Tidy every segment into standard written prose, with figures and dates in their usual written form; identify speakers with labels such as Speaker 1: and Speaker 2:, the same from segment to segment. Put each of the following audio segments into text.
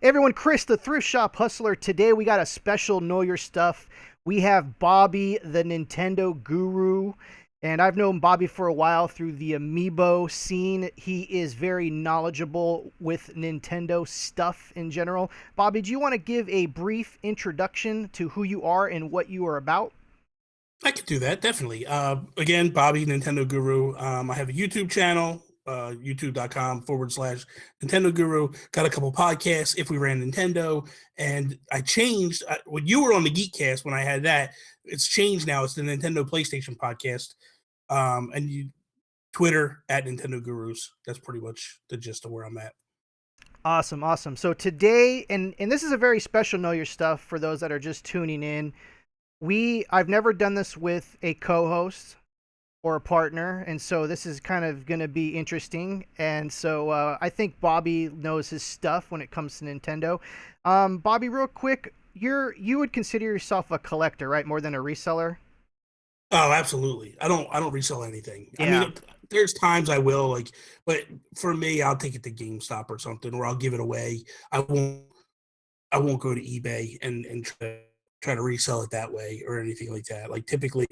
Speaker 1: Hey everyone, Chris, the Thrift Shop Hustler. Today we got a special Know Your Stuff. We have Bobby, the Nintendo Guru, and I've known Bobby for a while through the Amiibo scene. He is very knowledgeable with Nintendo stuff in general. Bobby, do you want to give a brief introduction to who you are and what you are about?
Speaker 2: I could do that, definitely. Again, Bobby, Nintendo Guru. I have a YouTube channel, youtube.com/. Nintendo Guru. Got a couple podcasts, If We Ran Nintendo. And I changed, when you were on the Geekcast, when I had that, it's changed now. It's the Nintendo PlayStation podcast. Twitter at Nintendo Gurus. That's pretty much the gist of where I'm at.
Speaker 1: Awesome, awesome. So today, and this is a very special Know Your Stuff for those that are just tuning in. I've never done this with a co-host or a partner, and so this is kind of going to be interesting. And so I think Bobby knows his stuff when it comes to Nintendo. Bobby, real quick, you would consider yourself a collector, right? More than a reseller?
Speaker 2: Oh, absolutely. I don't resell anything. I
Speaker 1: Yeah.
Speaker 2: mean, there's times I will like, but for me, I'll take it to GameStop or something, or I'll give it away. I won't go to eBay and try to resell it that way or anything like that. Like typically,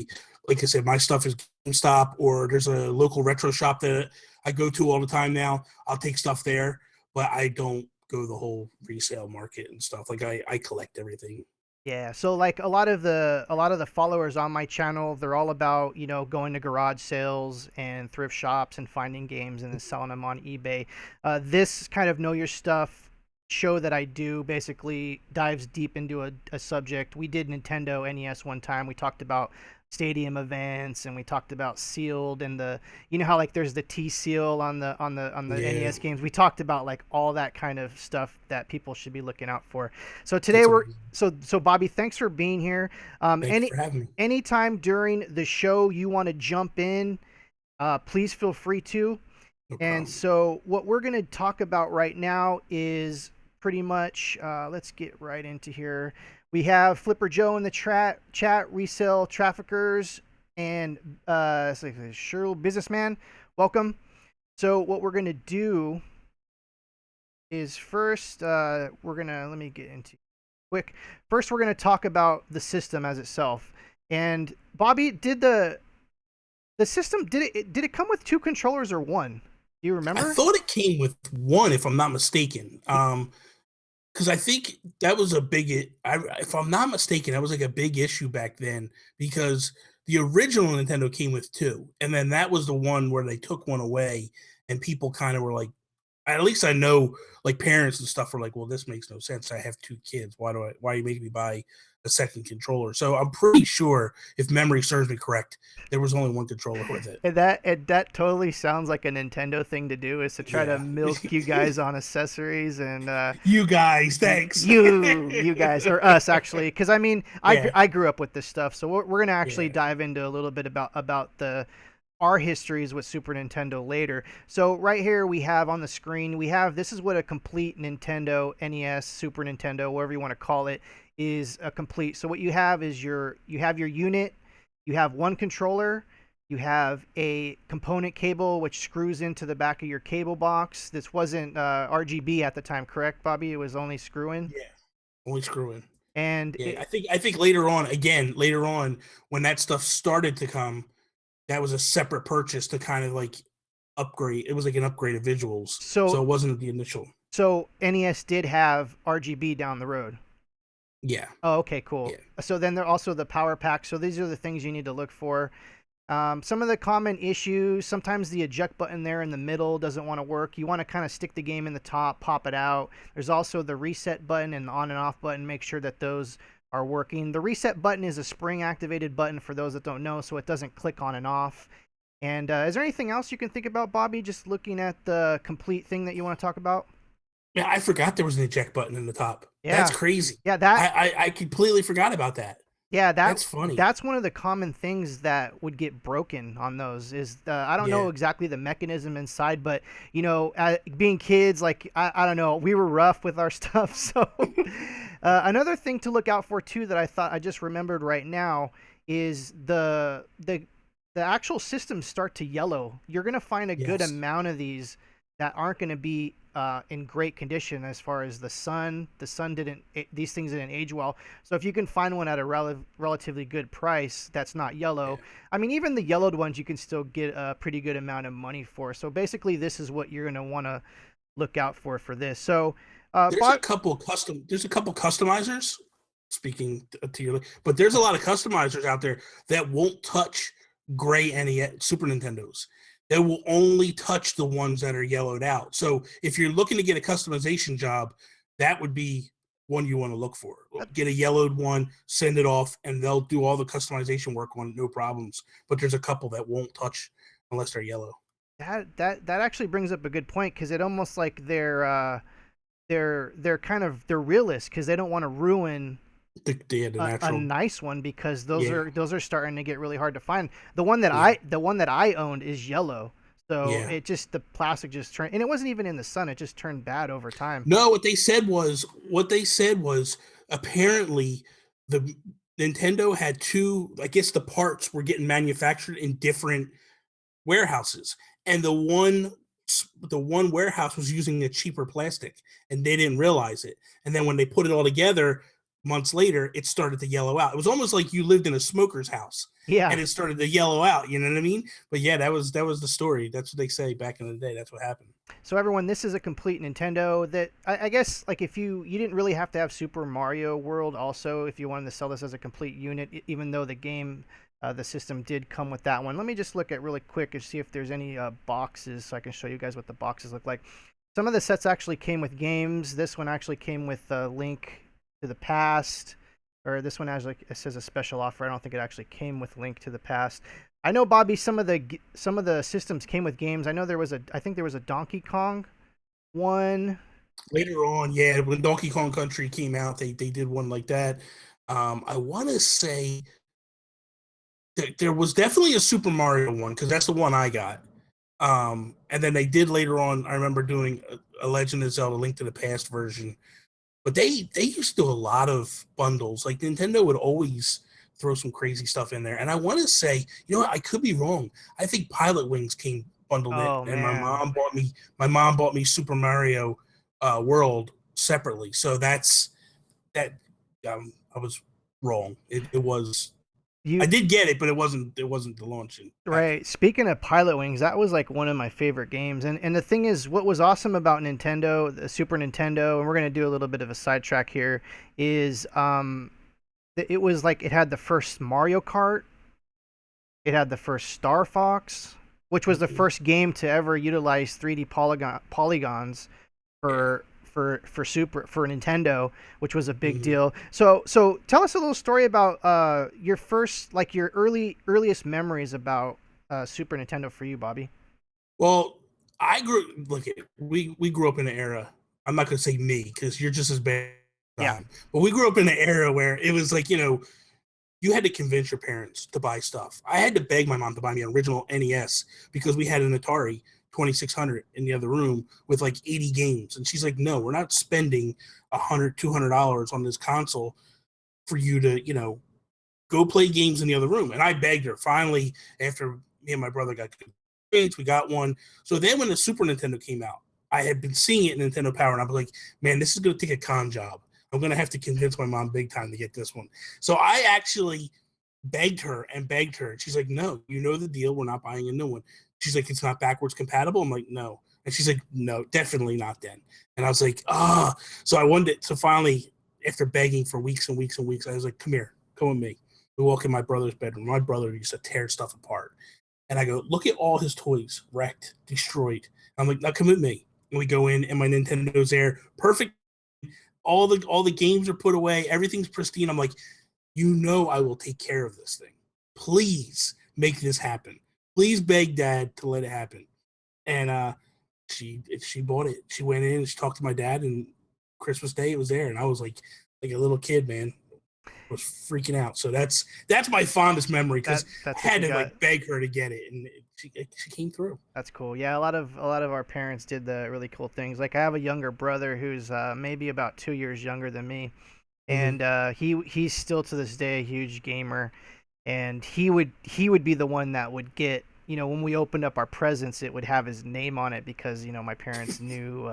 Speaker 2: like I said, my stuff is GameStop, or there's a local retro shop that I go to all the time now. I'll take stuff there, but I don't go the whole resale market and stuff. Like I collect everything.
Speaker 1: Yeah, so like a lot of the followers on my channel, they're all about, going to garage sales and thrift shops and finding games and then selling them on eBay. This kind of know your stuff show that I do basically dives deep into a subject. We did Nintendo NES one time. We talked about stadium events and we talked about sealed and how like there's the T seal on the
Speaker 2: Yeah,
Speaker 1: NES games. We talked about like all that kind of stuff that people should be looking out for. So today
Speaker 2: that's
Speaker 1: we're
Speaker 2: amazing.
Speaker 1: so Bobby, thanks for being here.
Speaker 2: Thank you for having me.
Speaker 1: Anytime during the show you want to jump in, please feel free to.
Speaker 2: No
Speaker 1: And
Speaker 2: problem.
Speaker 1: so what we're going to talk about right now is pretty much, let's get right into here. We have Flipper Joe in the chat, resale traffickers, and it's like a Sherl businessman. Welcome. So what we're going to do is first, let me get into quick. First, we're going to talk about the system as itself. And Bobby, the system, did it come with two controllers or one? Do you
Speaker 2: I
Speaker 1: remember?
Speaker 2: thought it came with one, if I'm not mistaken. Because I think that was a if I'm not mistaken, that was like a big issue back then because the original Nintendo came with two, and then that was the one where they took one away, and people kind of were like, at least I know, like parents and stuff were like, well, this makes no sense. I have two kids. Why are you making me buy a second controller? So I'm pretty sure, if memory serves me correct, there was only one controller with it.
Speaker 1: And that totally sounds like a Nintendo thing to do, is to try to
Speaker 2: Yeah.
Speaker 1: milk you guys on accessories and
Speaker 2: You guys, thanks.
Speaker 1: you guys or us actually, because I mean
Speaker 2: Yeah,
Speaker 1: I grew up with this stuff, so we're gonna actually
Speaker 2: yeah.
Speaker 1: dive into a little bit about the our histories with Super Nintendo later. So right here we have on the screen, this is what a complete Nintendo NES, Super Nintendo, whatever you want to call it, is a complete. So what you have is you have your unit, you have one controller, you have a component cable which screws into the back of your cable box. This wasn't RGB at the time, correct, Bobby? It was only screw in.
Speaker 2: Yeah, only screw in.
Speaker 1: And
Speaker 2: Yeah,
Speaker 1: it,
Speaker 2: I think later on when that stuff started to come, that was a separate purchase to kind of like upgrade. It was like an upgrade of visuals,
Speaker 1: so
Speaker 2: so it wasn't the initial.
Speaker 1: so NES did have RGB down the road.
Speaker 2: Yeah,
Speaker 1: Oh, okay, cool.
Speaker 2: yeah,
Speaker 1: So then there are also the power pack. So these are the things you need to look for. Some of the common issues, sometimes the eject button there in the middle doesn't want to work. You want to kind of stick the game in the top, pop it out. There's also the reset button and the on and off button. Make sure that those are working. The reset button is a spring activated button for those that don't know, so it doesn't click on and off. And is there anything else you can think about, Bobby, just looking at the complete thing that you want to talk about?
Speaker 2: yeah. I forgot there was an eject button in the top. That's
Speaker 1: Yeah.
Speaker 2: crazy.
Speaker 1: Yeah, that
Speaker 2: I completely forgot about that.
Speaker 1: Yeah,
Speaker 2: That's funny.
Speaker 1: that's one of the common things that would get broken on those is I don't know
Speaker 2: Yeah,
Speaker 1: exactly the mechanism inside, but being kids, like I don't know, we were rough with our stuff. So another thing to look out for too that I thought I just remembered right now is the actual systems start to yellow. You're gonna find a good
Speaker 2: yes,
Speaker 1: amount of these. that aren't going to be in great condition as far as the sun. The sun didn't; these things didn't age well. So if you can find one at a relatively good price that's not
Speaker 2: Yeah.
Speaker 1: yellow, I mean, even the yellowed ones you can still get a pretty good amount of money for. So basically, this is what you're going to want to look out for this. So,
Speaker 2: There's a
Speaker 1: Bob,
Speaker 2: couple custom. There's a couple customizers. Speaking to your, but there's a lot of customizers out there that won't touch gray NES Super Nintendos. They will only touch the ones that are yellowed out. So if you're looking to get a customization job, that would be one you want to look for. Get a yellowed one, send it off, and they'll do all the customization work on it, no problems. But there's a couple that won't touch unless they're yellow.
Speaker 1: that actually brings up a good point because it almost like they're kind of they're realists because they don't want to ruin
Speaker 2: The
Speaker 1: a
Speaker 2: natural.
Speaker 1: nice one because
Speaker 2: Yeah,
Speaker 1: those are starting to get really hard to find. The one that I owned is yellow, so
Speaker 2: yeah.
Speaker 1: it just the plastic just turned, and it wasn't even in the sun. It just turned bad over time.
Speaker 2: No, what they said was apparently the Nintendo had two. I guess the parts were getting manufactured in different warehouses, and the one warehouse was using a cheaper plastic, and they didn't realize it. And then when they put it all together months later, it started to yellow out. It was almost like you lived in a smoker's house,
Speaker 1: Yeah.
Speaker 2: and it started to yellow out. You know what I mean? But yeah, that was the story. That's what they say back in the day. That's what happened.
Speaker 1: So everyone, this is a complete Nintendo. That I guess like if you didn't really have to have Super Mario World also if you wanted to sell this as a complete unit, even though the game. The system did come with that one. Let me just look at really quick and see if there's any boxes so I can show you guys what the boxes look like. Some of the sets actually came with games. This one actually came with Link to the Past, or this one actually it says a special offer. I don't think it actually came with Link to the Past. I know, Bobby. Some of the systems came with games. I think there was a Donkey Kong one.
Speaker 2: Later on, yeah, when Donkey Kong Country came out, they did one like that. I want to say there was definitely a Super Mario one because that's the one I got. And then they did later on. I remember doing a Legend of Zelda: Link to the Past version, but they used to do a lot of bundles. Like Nintendo would always throw some crazy stuff in there. And I want to say, you know what, I could be wrong. I think Pilot Wings came bundled in,
Speaker 1: Oh
Speaker 2: and
Speaker 1: man,
Speaker 2: my mom bought me Super Mario World separately. So that's that. I was wrong. It was. I
Speaker 1: you
Speaker 2: did get it, but it wasn't the launch package.
Speaker 1: right. Speaking of Pilot Wings, that was like one of my favorite games. And the thing is, what was awesome about Nintendo, the Super Nintendo, and we're gonna do a little bit of a sidetrack here, is it was like it had the first Mario Kart, it had the first Star Fox, which was the
Speaker 2: Mhm.
Speaker 1: first game to ever utilize 3D polygons
Speaker 2: Yeah.
Speaker 1: for Nintendo, which was a big
Speaker 2: Mhm.
Speaker 1: deal. So tell us a little story about your first like your earliest memories about Super Nintendo for you, Bobby.
Speaker 2: Well, I grew look at we grew up in an era. I'm not gonna say me because you're just as bad as
Speaker 1: Yeah.
Speaker 2: I am, but we grew up in an era where it was like you had to convince your parents to buy stuff. I had to beg my mom to buy me an original NES because we had an Atari 2600 in the other room with like 80 games, and she's like, "No, we're not spending $100, $200 on this console for you to go play games in the other room." And I begged her. Finally, after me and my brother got convinced, we got one. So then when the Super Nintendo came out, I had been seeing it in Nintendo Power, and I was like, man, this is going to take a con job. I'm going to have to convince my mom big time to get this one. So I actually begged her and begged her. And she's like, no, you know the deal. We're not buying a new one. She's like, it's not backwards compatible. I'm like, no. And she's like, no, definitely not then. And I was like, ah. So I wanted it. So finally, after begging for weeks and weeks and weeks, I was like, come here, come with me. We walk in my brother's bedroom. My brother used to tear stuff apart. And I go, look at all his toys wrecked, destroyed. I'm like, now come with me. And we go in, and my Nintendo's there, perfect. All the games are put away. Everything's pristine. I'm like, I will take care of this thing. Please make this happen. Please beg Dad to let it happen. And she bought it. She went in and she talked to my dad, and Christmas Day it was there, and I was like a little kid, man, was freaking out. So that's my fondest memory because I
Speaker 1: That's what
Speaker 2: had
Speaker 1: you
Speaker 2: to
Speaker 1: got.
Speaker 2: like beg her to get it, and she came through.
Speaker 1: That's cool. Yeah, a lot of our parents did the really cool things. Like I have a younger brother who's maybe about 2 years younger than me,
Speaker 2: Mm-hmm.
Speaker 1: and he's still to this day a huge gamer, and he would be the one that would get when we opened up our presents, it would have his name on it because my parents knew.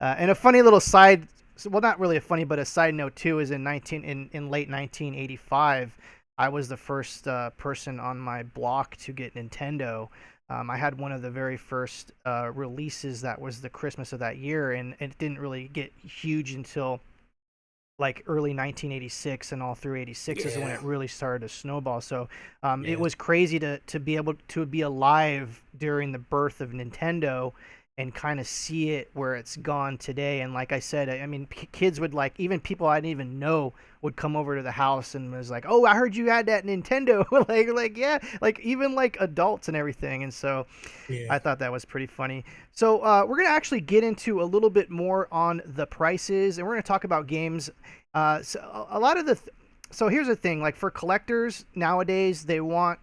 Speaker 1: And a funny little side, well, not really a funny, but a side note too is in late 1985, I was the first person on my block to get Nintendo. I had one of the very first releases that was the Christmas of that year, and it didn't really get huge until like early 1986, and all through 86 is when
Speaker 2: Yeah,
Speaker 1: it really started to snowball. So it
Speaker 2: yeah,
Speaker 1: was crazy to be able to be alive during the birth of Nintendo and kind of see it where it's gone today. And like I said, I mean, kids would, like, even people I didn't even know would come over to the house and was like, "Oh, I heard you had that Nintendo." like yeah, like even like adults and everything. And so
Speaker 2: yeah.
Speaker 1: I thought that was pretty funny. So we're gonna actually get into a little bit more on the prices, and we're gonna talk about games. So a lot of so here's the thing: like for collectors nowadays, they want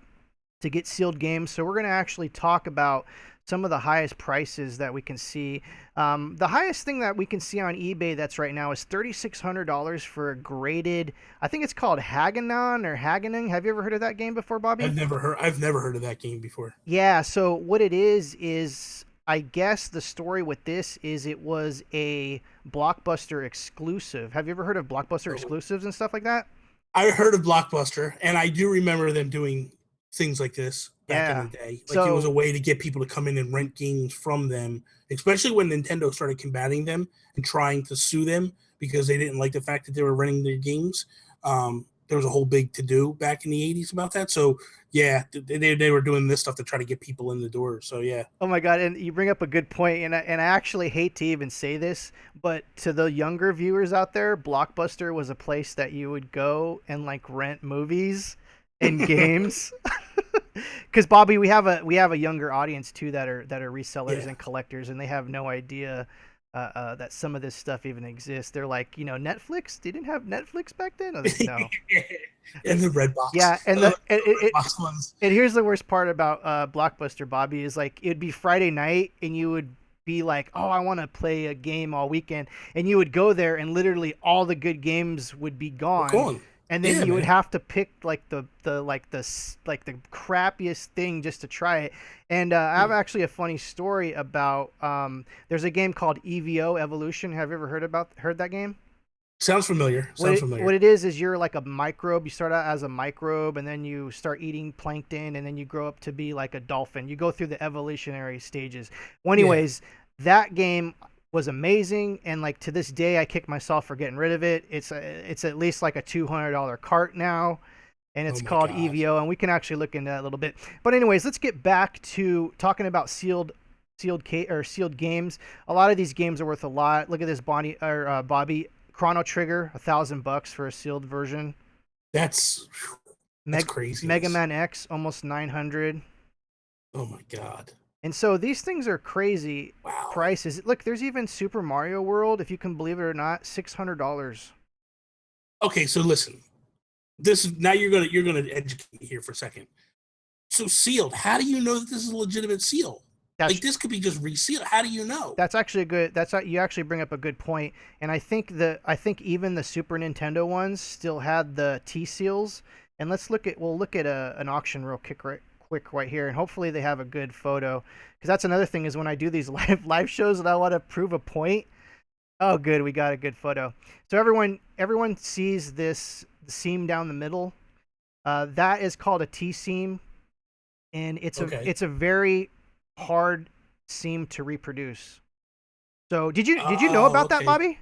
Speaker 1: to get sealed games. So we're gonna actually talk about some of the highest prices that we can see. The highest thing that we can see on eBay that's right now is $3,600 for a graded. I think it's called Haganon or Haganing. Have you ever heard of that game before, Bobby?
Speaker 2: I've never heard of that game before.
Speaker 1: Yeah, so what it is I guess the story with this is it was a Blockbuster exclusive. Have you ever heard of Blockbuster
Speaker 2: Oh,
Speaker 1: exclusives and stuff like that?
Speaker 2: I heard of Blockbuster, and I do remember them doing things like this back in
Speaker 1: Yeah.
Speaker 2: the day. Like it was a
Speaker 1: So,
Speaker 2: way to get people to come in and rent games from them, especially when Nintendo started combating them and trying to sue them because they didn't like the fact that they were renting their games. There was a whole big to do back in the 80s about that. So yeah, they were doing this stuff to try to get people in the door. So yeah,
Speaker 1: oh my God, and you bring up a good point, and I actually hate to even say this, but to the younger viewers out there, Blockbuster was a place that you would go and like rent movies and games. Because Bobby, we have a younger audience too that are resellers
Speaker 2: yeah.
Speaker 1: and collectors, and they have no idea that some of this stuff even exists. They're like, Netflix. They didn't have Netflix back then. No.
Speaker 2: And the red box,
Speaker 1: Yeah, and
Speaker 2: the
Speaker 1: the it,
Speaker 2: red
Speaker 1: it,
Speaker 2: box ones.
Speaker 1: and here's the worst part about Blockbuster, Bobby, is like it'd be Friday night, and you would be like, "Oh, I want to play a game all weekend," and you would go there, and literally all the good games would be
Speaker 2: We're
Speaker 1: gone,
Speaker 2: going.
Speaker 1: and then
Speaker 2: Yeah,
Speaker 1: you would
Speaker 2: man.
Speaker 1: have to pick like the crappiest thing just to try it. And I have actually a funny story about there's a game called EVO Evolution. Have you ever heard that game?
Speaker 2: Sounds familiar.
Speaker 1: What
Speaker 2: Sounds
Speaker 1: what
Speaker 2: familiar.
Speaker 1: it is you're like a microbe. You start out as a microbe, and then you start eating plankton, and then you grow up to be like a dolphin. You go through the evolutionary stages. Well,
Speaker 2: Yeah.
Speaker 1: anyways, that game was amazing, and like to this day, I kick myself for getting rid of it. It's at least like a $200 cart now, and
Speaker 2: Oh
Speaker 1: it's
Speaker 2: my
Speaker 1: called
Speaker 2: god.
Speaker 1: EVO, and we can actually look into that a little bit. But anyways, let's get back to talking about sealed games. A lot of these games are worth a lot. Look at this, Bobby. Chrono Trigger, $1,000 for a sealed version.
Speaker 2: That's that's
Speaker 1: Meg- Mega
Speaker 2: craziness.
Speaker 1: Man X, almost 900.
Speaker 2: Oh my god.
Speaker 1: And so these things are crazy
Speaker 2: Wow.
Speaker 1: prices. Look, there's even Super Mario World, if you can believe it or not, $600.
Speaker 2: Okay, so listen. This is now you're gonna educate me here for a second. So sealed. How do you know that this is a legitimate seal? Like
Speaker 1: That's
Speaker 2: this could be just resealed. How do you know?
Speaker 1: that's actually a good. You actually bring up a good point. And I think even the Super Nintendo ones still had the T seals. And we'll look at an auction real quick right here, and hopefully they have a good photo. Because that's another thing is when I do these live shows and I want to prove a point. Oh, good, we got a good photo. So everyone sees this seam down the middle. That is called a T seam, and
Speaker 2: Okay.
Speaker 1: it's a very hard seam to reproduce. So did you know
Speaker 2: Oh,
Speaker 1: about that,
Speaker 2: okay.
Speaker 1: Bobby?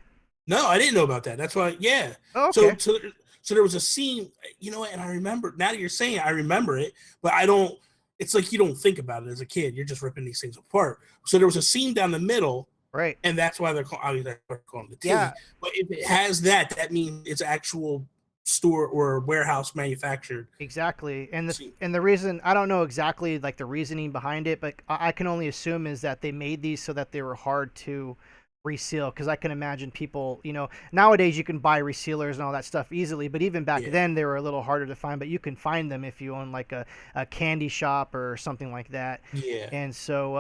Speaker 2: No, I didn't know about that. That's why. Yeah.
Speaker 1: Oh,
Speaker 2: So
Speaker 1: okay.
Speaker 2: so so there was a scene. You know what? And I remember now that you're saying it, I remember it, but I don't. It's like you don't think about it as a kid. You're just ripping these things apart. So there was a seam down the middle,
Speaker 1: Right.
Speaker 2: and that's why they're calling. Obviously, they're calling the
Speaker 1: Yeah,
Speaker 2: T. But if it has that, that means it's actual store or warehouse manufactured.
Speaker 1: exactly. And
Speaker 2: See,
Speaker 1: the reason I don't know exactly like the reasoning behind it, but I can only assume is that they made these so that they were hard to reseal, because I can imagine people, nowadays you can buy resealers and all that stuff easily, but even back
Speaker 2: yeah,
Speaker 1: then they were a little harder to find, but you can find them if you own like a candy shop or something like that.
Speaker 2: yeah,
Speaker 1: And so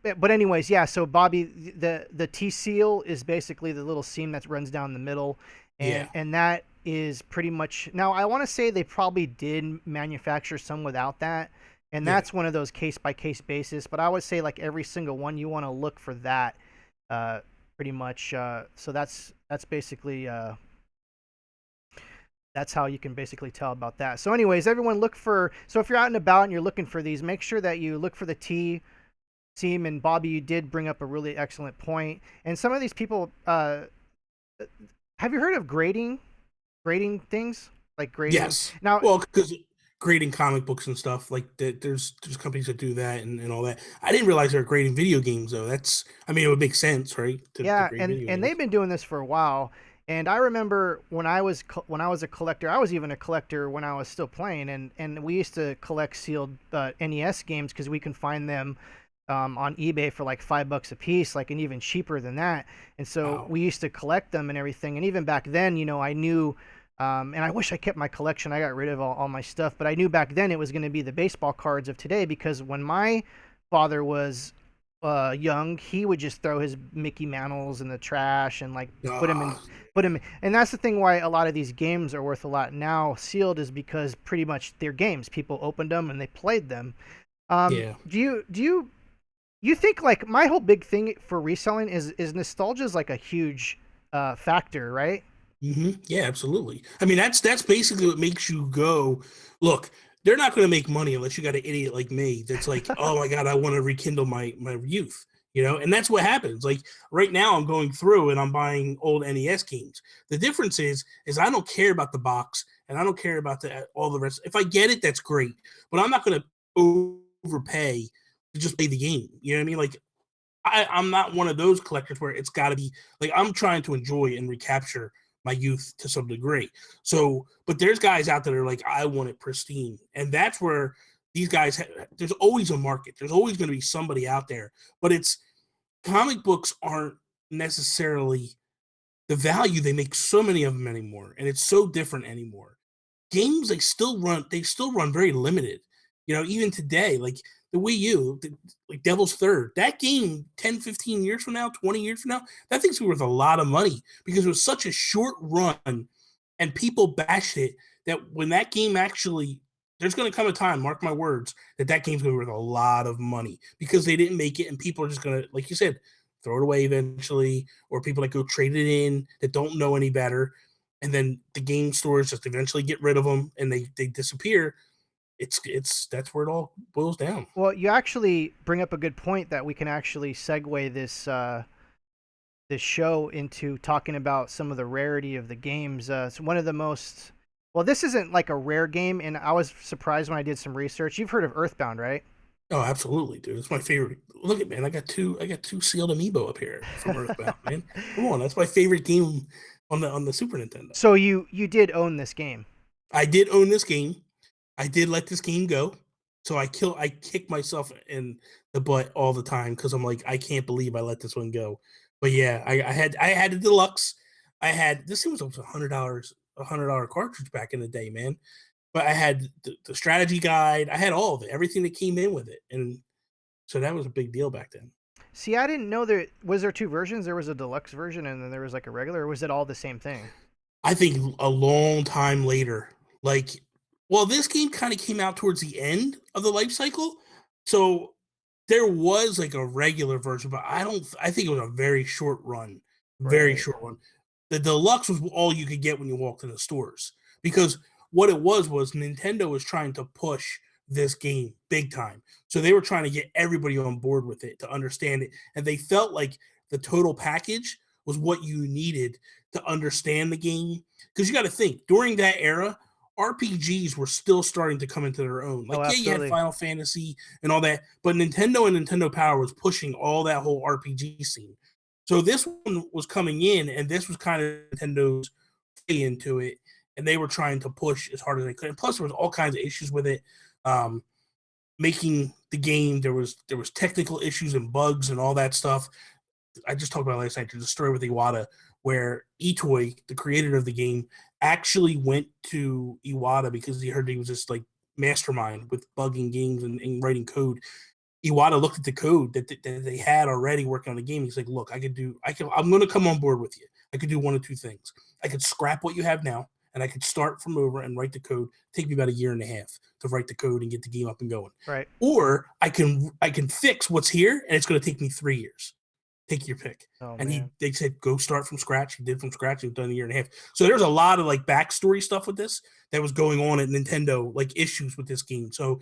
Speaker 1: but anyways, yeah, so Bobby, the T seal is basically the little seam that runs down the middle, and
Speaker 2: yeah.
Speaker 1: that is pretty much. Now I want to say they probably did manufacture some without that, and
Speaker 2: Yeah.
Speaker 1: that's one of those case by case basis. But I would say like every single one, you want to look for that, uh, pretty much. So that's basically that's how you can basically tell about that. So, anyways, everyone look for. So if you're out and about and you're looking for these, make sure that you look for the T team. And Bobby, you did bring up a really excellent point. And some of these people, have you heard of grading things like grading?
Speaker 2: Yes.
Speaker 1: Now,
Speaker 2: Well, because grading comic books and stuff like that, there's companies that do that and all that. I didn't realize they were grading video games though. That's I mean, it would make sense, right? To
Speaker 1: yeah,
Speaker 2: grade
Speaker 1: and
Speaker 2: video
Speaker 1: and they've
Speaker 2: games.
Speaker 1: been doing this for a while. And I remember when I was a collector, I was even a collector when I was still playing, and we used to collect sealed NES games because we can find them on eBay for like $5 a piece, like, and even cheaper than that. And so
Speaker 2: Wow.
Speaker 1: we used to collect them and everything. And even back then, I knew, and I wish I kept my collection. I got rid of all my stuff, but I knew back then it was going to be the baseball cards of today because when my father was young, he would just throw his Mickey Mantles in the trash and like put them in,
Speaker 2: Ah,
Speaker 1: put them. And that's the thing why a lot of these games are worth a lot now sealed is because pretty much they're games. People opened them and they played them.
Speaker 2: yeah.
Speaker 1: Do you think like my whole big thing for reselling is nostalgia is like a huge factor, right?
Speaker 2: Yeah, absolutely. I mean, that's basically what makes you go, look, they're not going to make money unless you got an idiot like me that's like, oh my God, I want to rekindle my youth, and that's what happens. Like right now, I'm going through and I'm buying old NES games. The difference is I don't care about the box and I don't care about all the rest. If I get it, that's great, but I'm not going to overpay to just play the game. You know what I mean? Like I'm not one of those collectors where it's got to be like I'm trying to enjoy and recapture my youth to some degree. So, but there's guys out there that are like, I want it pristine, and that's where these guys. There's always a market. There's always going to be somebody out there, but it's comic books aren't necessarily the value they make so many of them anymore, and it's so different anymore. Games they still run very limited. Even today, like the Wii U, like Devil's Third, that game 10, 15 years from now, 20 years from now, that thing's worth a lot of money because it was such a short run and people bashed it that when that game actually there's going to come a time, mark my words, that game's going to be worth a lot of money because they didn't make it and people are just going to, like you said, throw it away eventually, or people that go trade it in that don't know any better, and then the game stores just eventually get rid of them and they disappear. It's that's where it all boils down.
Speaker 1: Well, you actually bring up a good point that we can actually segue this show into talking about some of the rarity of the games. It's one of the most well, this isn't like a rare game, and I was surprised when I did some research. You've heard of Earthbound, right?
Speaker 2: Oh, absolutely, dude. It's my favorite. Look at man, I got two sealed amiibo up here from Earthbound, man. Come on, that's my favorite game on the Super Nintendo.
Speaker 1: So you did own this game.
Speaker 2: I did own this game. I did let this game go. So I kick myself in the butt all the time because I'm like, I can't believe I let this one go. But yeah, I had the deluxe. I had this thing was almost $100, $100 cartridge back in the day, man. But I had the strategy guide. I had all of it, everything that came in with it, and so that was a big deal back then.
Speaker 1: See, I didn't know there was there two versions. There was a deluxe version, and then there was like a regular. Or was it all the same thing?
Speaker 2: I think a long time later. Like, well, this game kind of came out towards the end of the life cycle, so there was like a regular version, but I don't. I think it was a very short run, very
Speaker 1: Right.
Speaker 2: short one. The deluxe was all you could get when you walked in the stores because what it was Nintendo was trying to push this game big time, so they were trying to get everybody on board with it to understand it, and they felt like the total package was what you needed to understand the game. Because you got to think during that era, RPGs were still starting to come into their own.
Speaker 1: Oh,
Speaker 2: Like, yeah, you had
Speaker 1: absolutely.
Speaker 2: Final Fantasy and all that, but Nintendo and Nintendo Power was pushing all that whole RPG scene. So this one was coming in, and this was kind of Nintendo's way into it, and they were trying to push as hard as they could. And plus, there was all kinds of issues with it. Um, Making the game, there was technical issues and bugs and all that stuff. I just talked about last night. There's a story with Iwata where Itoy, the creator of the game, actually went to Iwata because he heard he was this like mastermind with bugging games and writing code. Iwata looked at the code that they had already working on the game. He's like, "Look, I'm going to come on board with you. I could do one of two things. I could scrap what you have now, and I could start from over and write the code. Take me about a year and a half to write the code and get the game up and going.
Speaker 1: Right.
Speaker 2: Or I can fix what's here, and it's going to take me 3 years. Take your pick.
Speaker 1: Oh
Speaker 2: And
Speaker 1: man.
Speaker 2: they said go start from scratch. He did from scratch. He was done a year and a half. So there's a lot of like backstory stuff with this that was going on at Nintendo, like issues with this game. So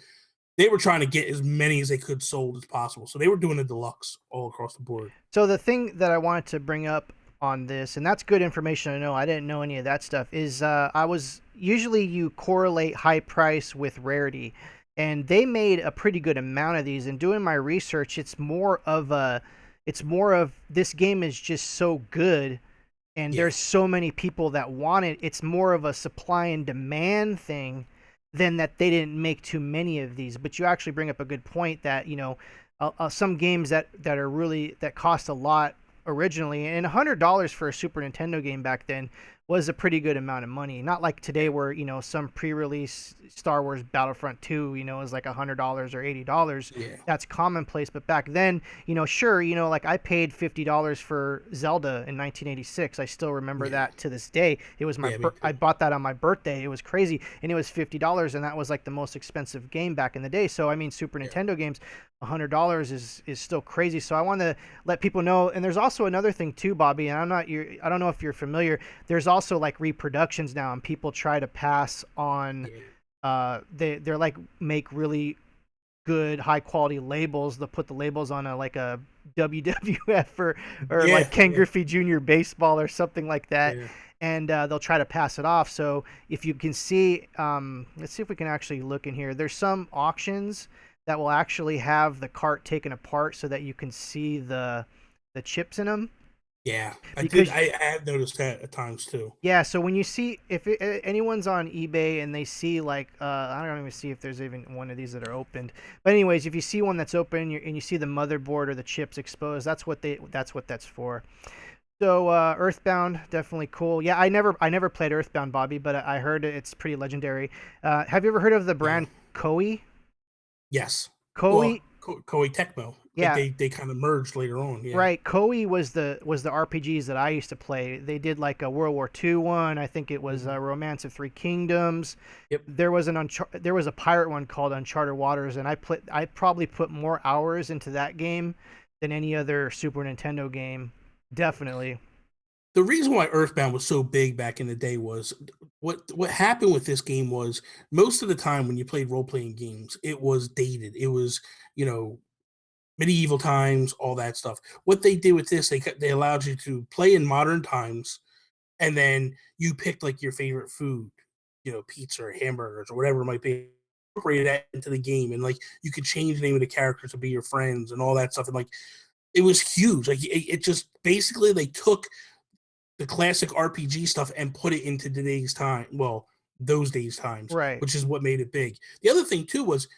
Speaker 2: they were trying to get as many as they could sold as possible. So they were doing a deluxe all across the board.
Speaker 1: So the thing that I wanted to bring up on this, and that's good information to know. I didn't know any of that stuff. Is I was usually you correlate high price with rarity, and they made a pretty good amount of these. And doing my research, it's more of this game is just so good, and
Speaker 2: Yeah.
Speaker 1: there's so many people that want it. It's more of a supply and demand thing than that they didn't make too many of these. But you actually bring up a good point that some games that are really that cost a lot originally, and $100 for a Super Nintendo game back then was a pretty good amount of money. Not like today where some pre-release Star Wars Battlefront 2 is like $100 or $80.
Speaker 2: Yeah.
Speaker 1: That's commonplace. But back then, sure, like I paid $50 for Zelda in 1986. I still remember
Speaker 2: Yeah.
Speaker 1: that to this day. It was
Speaker 2: Yeah, me
Speaker 1: I
Speaker 2: too.
Speaker 1: bought that on my birthday. It was crazy, and it was $50, and that was like the most expensive game back in the day. So I mean, Super
Speaker 2: Yeah.
Speaker 1: Nintendo games, $100 is still crazy. So I want to let people know. And there's also another thing too, Bobby. And I don't know if you're familiar. There's also like reproductions now, and people try to pass on.
Speaker 2: Yeah.
Speaker 1: They're like make really good high quality labels. They'll put the labels on a WWF or
Speaker 2: Yeah.
Speaker 1: like Ken
Speaker 2: Yeah.
Speaker 1: Griffey Jr. baseball or something like that.
Speaker 2: Yeah.
Speaker 1: And they'll try to pass it off. So if you can see, let's see if we can actually look in here. There's some auctions that will actually have the cart taken apart so that you can see the chips in them.
Speaker 2: Yeah.
Speaker 1: Because
Speaker 2: I have noticed that at times too.
Speaker 1: yeah, so when you see if anyone's on eBay and they see like I don't even see if there's even one of these that are opened. But anyways, if you see one that's open and you see the motherboard or the chips exposed, that's what that's for. So Earthbound, definitely cool. Yeah, I never played Earthbound, Bobby, but I heard it's pretty legendary. Have you ever heard of the
Speaker 2: Yeah.
Speaker 1: brand Koei?
Speaker 2: Yes.
Speaker 1: Koei,
Speaker 2: Well, Koei Tecmo. Like
Speaker 1: yeah,
Speaker 2: they kind of merged later on. Yeah.
Speaker 1: right. Koei was the RPGs that I used to play. They did like a World War II one. I think it was
Speaker 2: Mhm.
Speaker 1: Romance of Three Kingdoms.
Speaker 2: Yep.
Speaker 1: There was there was a pirate one called Uncharted Waters, and I probably put more hours into that game than any other Super Nintendo game. Definitely.
Speaker 2: The reason why Earthbound was so big back in the day was what happened with this game was most of the time when you played role playing games, it was dated. It was, you know, medieval times, all that stuff. What they did with this, they allowed you to play in modern times, and then you picked like your favorite food, pizza or hamburgers or whatever it might be. Incorporated that into the game, and like you could change the name of the characters to be your friends and all that stuff. And like it was huge. Like it just basically they took the classic RPG stuff and put it into today's time. Well, those days times,
Speaker 1: Right.
Speaker 2: which is what made it big. The other thing too was,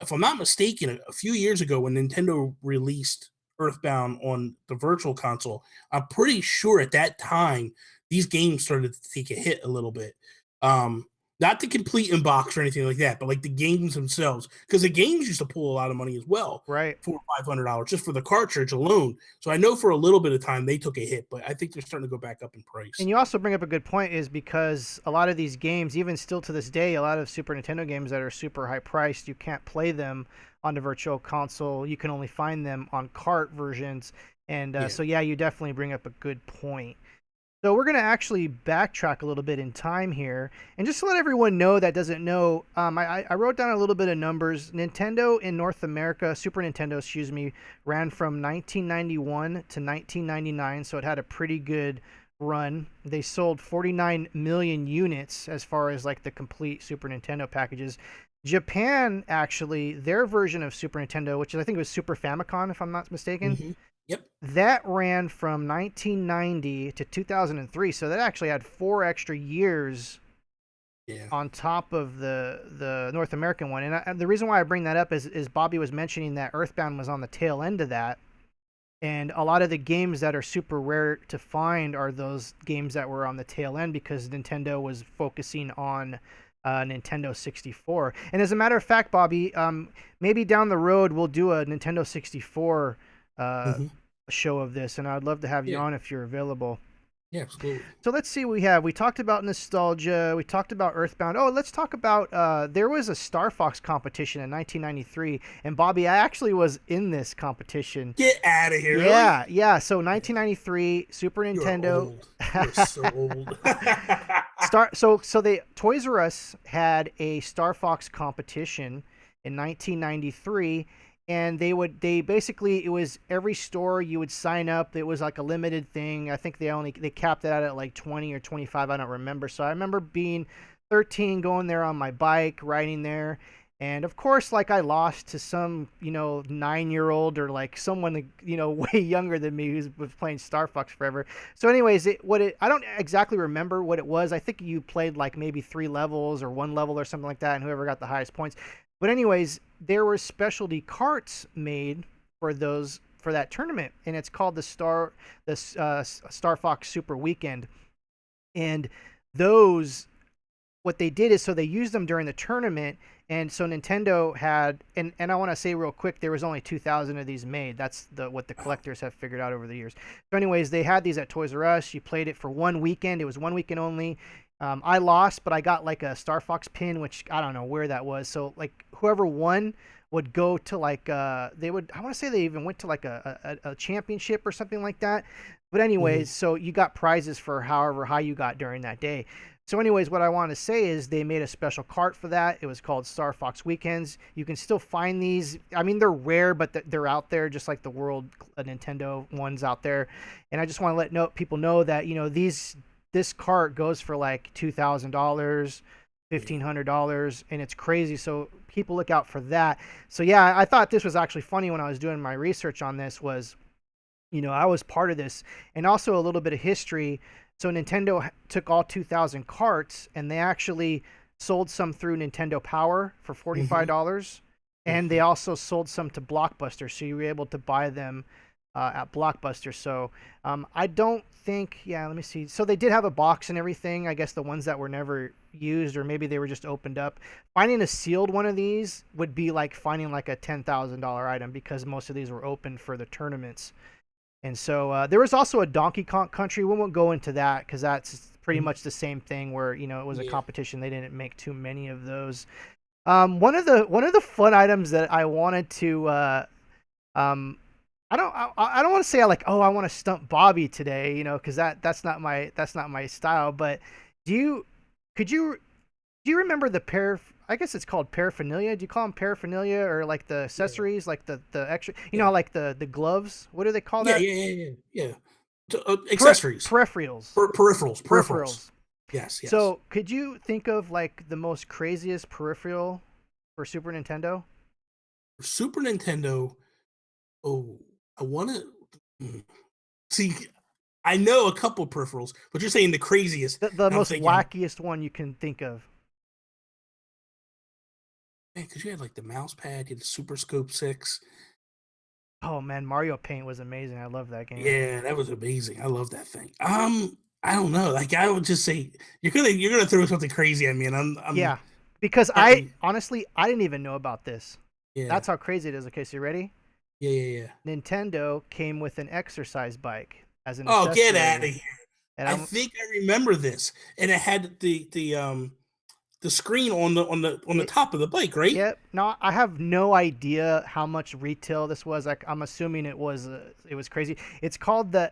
Speaker 2: if I'm not mistaken, a few years ago when Nintendo released Earthbound on the Virtual Console, I'm pretty sure at that time these games started to take a hit a little bit. Um, Not the complete in box or anything like that, but like the games themselves, because the games used to pull a lot of money as well,
Speaker 1: Right.
Speaker 2: $400 or $500 just for the cartridge alone. So I know for a little bit of time they took a hit, but I think they're starting to go back up in
Speaker 1: And
Speaker 2: price.
Speaker 1: you also bring up a good point, is because a lot of these games, even still to this day, a lot of Super Nintendo games that are super high priced, you can't play them on the Virtual Console. You can only find them on cart versions. And
Speaker 2: Yeah.
Speaker 1: so, yeah, you definitely bring up a good point. So we're going to actually backtrack a little bit in time here. And just to let everyone know that doesn't know, I wrote down a little bit of numbers. Nintendo in North America, Super Nintendo, excuse me, ran from 1991 to 1999. So it had a pretty good run. They sold 49 million units as far as like the complete Super Nintendo packages. Japan, actually, their version of Super Nintendo, which is I think it was Super Famicom, if I'm not mistaken,
Speaker 2: Hmm. Yep.
Speaker 1: that ran from 1990 to 2003. So that actually had 4 extra years
Speaker 2: Yeah.
Speaker 1: on top of the North American one. And the reason why I bring that up is Bobby was mentioning that Earthbound was on the tail end of that. And a lot of the games that are super rare to find are those games that were on the tail end because Nintendo was focusing on Nintendo 64. And as a matter of fact, Bobby, maybe down the road we'll do a Nintendo 64 uh,
Speaker 2: Hmm.
Speaker 1: show of this, and I'd love to have you
Speaker 2: Yeah.
Speaker 1: on if you're available.
Speaker 2: Yeah, absolutely.
Speaker 1: So let's see what we have. We talked about nostalgia. We talked about Earthbound. Oh, let's talk about there was a Star Fox competition in 1993, and Bobby, I actually was in this competition.
Speaker 2: Get out of here, really?
Speaker 1: Yeah, yeah. So 1993, Super
Speaker 2: You're
Speaker 1: Nintendo.
Speaker 2: old. You are so old.
Speaker 1: So they Toys R Us had a Star Fox competition in 1993, and they basically, it was every store you would sign up. It was like a limited thing. I think they capped it out at like 20 or 25. I don't remember. So I remember being 13, going there on my bike, riding there. And of course, like I lost to some, 9-year-old or like someone, way younger than me who was playing Star Fox forever. So, anyways, I don't exactly remember what it was. I think you played like maybe 3 levels or 1 level or something like that, and whoever got the highest points. But anyways, there were specialty carts made for that tournament, and it's called the Star Fox Super Weekend, and those what they did is, so they used them during the tournament. And so Nintendo had, and I want to say real quick, there was only 2,000 of these made. That's what the collectors have figured out over the years. So anyways, they had these at Toys R Us. You played it for 1 weekend. It was 1 weekend only. I lost, but I got like a Star Fox pin, which I don't know where that was. So like whoever won would go to like they would, I want to say they even went to like a championship or something like that. But anyways,
Speaker 2: Mhm.
Speaker 1: so you got prizes for however high you got during that day. So, anyways, what I want to say is they made a special cart for that. It was called Star Fox Weekends. You can still find these. I mean, they're rare, but they're out there, just like the World Nintendo ones out there. And I just want to people know that this cart goes for like $2,000,
Speaker 2: Yeah.
Speaker 1: $1,500, and it's crazy. So people look out for that. So yeah, I thought this was actually funny when I was doing my research on this. I was part of this, and also a little bit of history. So Nintendo took all 2,000 carts, and they actually sold some through Nintendo Power for
Speaker 2: Mhm.
Speaker 1: $45, and they
Speaker 2: Mhm.
Speaker 1: also sold some to Blockbuster, so you were able to buy them at Blockbuster. So I don't think, yeah, let me see. So they did have a box and everything. I guess the ones that were never used, or maybe they were just opened up. Finding a sealed one of these would be like finding like a $10,000 item, because most of these were open for the tournaments. And so there was also a Donkey Kong Country. We won't go into that because that's pretty
Speaker 2: Mhm.
Speaker 1: much the same thing, where it was a
Speaker 2: Yeah.
Speaker 1: competition. They didn't make too many of those. One of the fun items that I wanted to um, I don't want to say I want to stump Bobby today, because that's not my style. But do you could you do you remember the I guess it's called paraphernalia. Do you call them paraphernalia, or like the
Speaker 2: Yeah.
Speaker 1: accessories, like the extra,
Speaker 2: Yeah.
Speaker 1: like the gloves? What do they call
Speaker 2: Yeah.
Speaker 1: that?
Speaker 2: Yeah. Yeah. Yeah. Yeah. Accessories.
Speaker 1: Peripherals.
Speaker 2: Peripherals. Peripherals.
Speaker 1: Peripherals.
Speaker 2: Yes. Yes.
Speaker 1: So, could you think of like the most craziest peripheral for Super Nintendo?
Speaker 2: For Super Nintendo. Oh, I want to see. I know a couple peripherals, but you're saying the craziest,
Speaker 1: The
Speaker 2: and I'm
Speaker 1: most
Speaker 2: thinking,
Speaker 1: wackiest one you can think of.
Speaker 2: man, because you had like the mouse pad, you had the Super Scope 6.
Speaker 1: Oh man, Mario Paint was amazing. I love that game.
Speaker 2: Yeah, that was amazing. I love that thing. I don't know. Like I would just say you're gonna throw something crazy at me, and I'm
Speaker 1: Yeah, because I
Speaker 2: starting.
Speaker 1: honestly I didn't even know about this.
Speaker 2: Yeah,
Speaker 1: That's how crazy it is. Okay, so you ready?
Speaker 2: yeah, yeah, yeah.
Speaker 1: Nintendo came with an exercise bike as an
Speaker 2: Oh, get out
Speaker 1: accessory,
Speaker 2: of here!
Speaker 1: and
Speaker 2: I
Speaker 1: I'm
Speaker 2: think I remember this, and it had the screen on the
Speaker 1: it.
Speaker 2: top of the bike, right?
Speaker 1: Yep. No, I have no idea how much retail this was. Like, I'm assuming it was crazy. It's called the